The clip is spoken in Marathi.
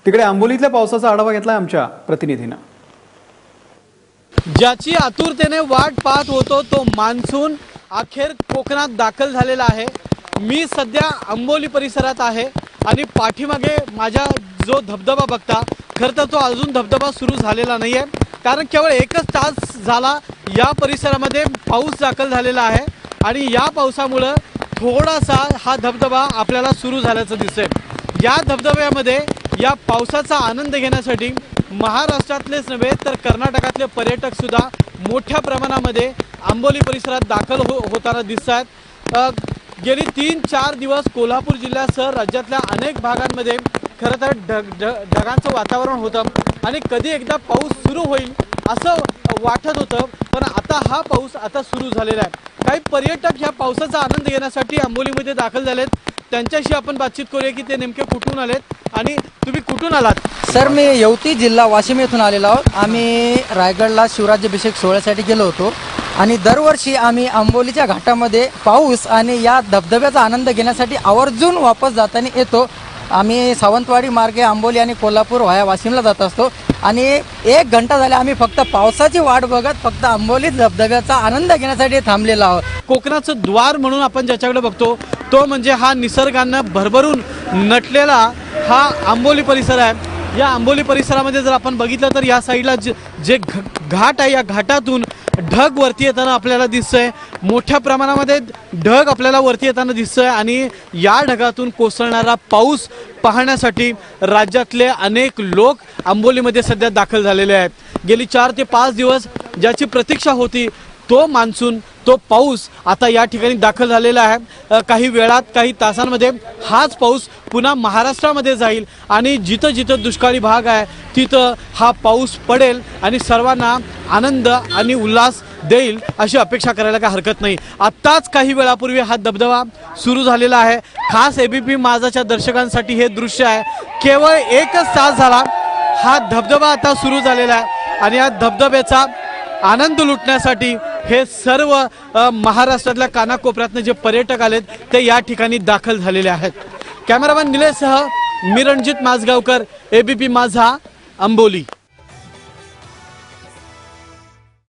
तिकडे आंबोलीतल्या पावसाचा आढावा घेतलाय आमच्या प्रतिनिधीनं। ज्याची आतुरतेने वाट पाहत होतो तो मान्सून अखेर कोकणात दाखल झालेला आहे। मी सध्या आंबोली परिसरात आहे आणि पाठीमागे माझा जो धबधबा बघता खरं तर तो अजून धबधबा सुरू झालेला नाहीये, कारण केवळ एकच तास झाला या परिसरामध्ये पाऊस दाखल झालेला आहे आणि या पावसामुळे थोडासा हा धबधबा आपल्याला सुरू झाल्याचं दिसतंय। या धबधब्यामध्ये या पावसाचा आनंद घेण्यासाठी महाराष्ट्रातलेच नव्हे तर कर्नाटकातले पर्यटक सुद्धा मोठ्या प्रमाणामध्ये आंबोली परिसरात दाखल होताना दिसतात। गेली 3-4 दिवस कोल्हापूर जिल्ह्यासह राज्यातल्या अनेक भागांमध्ये खरं तर ढगांचं वातावरण होतं आणि कधी एकदा पाऊस सुरू होईल असं वाटत होतं, पण आता हा पाऊस आता सुरू झालेला आहे। काही पर्यटक ह्या पावसाचा आनंद घेण्यासाठी आंबोलीमध्ये दाखल झालेत, त्यांच्याशी आपण बातचीत करूया की ते नेमके कुठून आलेत आणि तुम्ही कुठून आलात? सर, मी यवती जिल्हा वाशिम येथून आलेलो आहोत। आम्ही रायगडला शिवराज्याभिषेक सोहळ्यासाठी गेलो होतो आणि दरवर्षी आम्ही आंबोलीच्या घाटामध्ये पाऊस आणि या धबधब्याचा आनंद घेण्यासाठी आवर्जून वापस जाताना येतो। आम्ही सावंतवाडी मार्गे आंबोली आणि कोल्हापूर व्हाया वाशिमला जात असतो आणि 1 घंटा झाला आम्ही फक्त पावसाची वाट बघत फक्त आंबोली धबधब्याचा आनंद घेण्यासाठी थांबलेलो आहोत। कोकणाचं द्वार म्हणून आपण ज्याच्याकडे बघतो तो म्हणजे हा निसर्गानं भरभरून नटलेला हा आंबोली परिसर आहे। या आंबोली परिसरामध्ये जर आपण बघितलं तर या साईडला जे घाट आहे या घाटातून ढग वरती येताना आपल्याला दिसतंय, मोठ्या प्रमाणामध्ये ढग आपल्याला वरती येताना दिसतंय आणि या ढगातून कोसळणारा पाऊस पाहण्यासाठी राज्यातले अनेक लोक आंबोलीमध्ये सध्या दाखल झालेले आहेत। गेली 4 ते 5 दिवस ज्याची प्रतीक्षा होती तो मान्सून तो पाऊस आता या ठिकाणी दाखल झालेला आहे। काही वेळात काही तासांमध्ये हाच पाऊस पुन्हा महाराष्ट्रामध्ये जाईल आणि जिथं जिथं दुष्काळी भाग आहे तिथं हा पाऊस पडेल आणि सर्वांना आनंद आणि उल्हास देईल अशी अपेक्षा करायला काही हरकत नाही। आत्ताच काही वेळापूर्वी हा धबधबा सुरू झालेला आहे। खास एबीपी माझाच्या दर्शकांसाठी हे दृश्य आहे। केवळ 1च तास झाला हा धबधबा आता सुरू झालेला आहे आणि या धबधब्याचा आनंद लुटण्यासाठी हे सर्व महाराष्ट्रातल्या कानाकोपऱ्यातून जे पर्यटक आलेत ते या ठिकाणी दाखल झालेले आहेत। कॅमेरामॅन निलेशसह मी रणजित माझगावकर, एबीपी माझा, आंबोली।